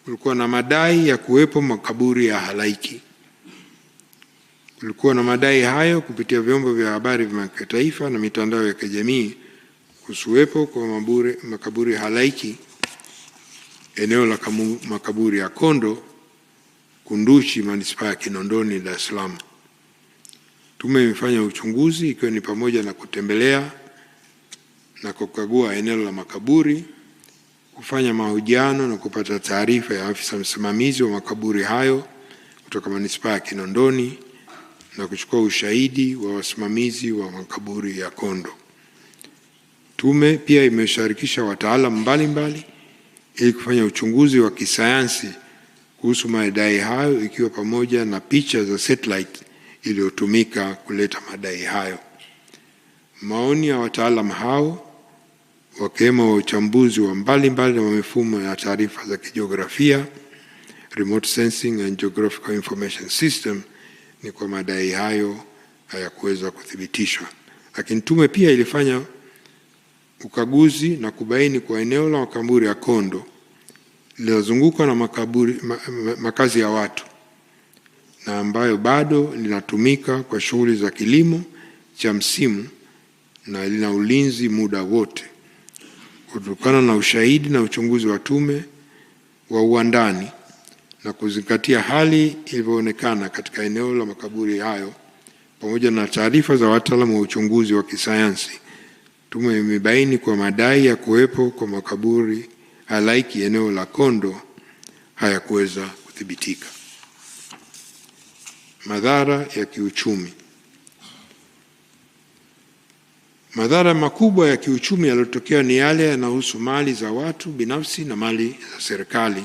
kulikuwa na madai ya kuwepo makaburi ya halaiki. Kulikuwa na madai hayo kupitia vyombo vya habari vya kimataifa na mitandao ya kijamii kusuwepo kwa makaburi halaiki eneo la makaburi ya Kondo, Kunduchi, manispaa ya Kinondoni, Dar es Salaam. Tume imefanya uchunguzi ikiwa ni pamoja na kutembelea na kukagua eneo la makaburi, kufanya mahojiano na kupata taarifa ya afisa msimamizi wa makaburi hayo kutoka manispaa ya Kinondoni na kuchukua ushahidi wa wasimamizi wa makaburi ya Kondo. Tume pia imeshirikisha wataalamu mbalimbali ili kufanya uchunguzi wa kisayansi kuhusu madai hayo, ikiwa pamoja na picha za satellite iliyotumika kuleta madai hayo. Maoni ya wataalamu hao wakiwemo wa uchambuzi wa mbalimbali wa mifumo ya taarifa za kijiografia, remote sensing and geographical information system, ni kwa madai hayo hayakuweza kuthibitishwa. Lakini tume pia ilifanya ukaguzi na kubaini kwa eneo la makaburi ya Kondo linazungukwa na makazi ya watu na ambayo bado linatumika kwa shughuli za kilimo cha msimu na lina ulinzi muda wote. Kutokana na ushahidi na uchunguzi wa tume wa uandani na kuzingatia hali ilivyoonekana katika eneo la makaburi hayo pamoja na taarifa za wataalamu wa uchunguzi wa kisayansi, tume imebaini kwa madai ya kuwepo kwa makaburi halaiki eneo la Kondo hayakuweza kuthibitika. Madhara ya kiuchumi. Madhara makubwa ya kiuchumi yaliyotokea ni yale yanayohusu mali za watu binafsi na mali za serikali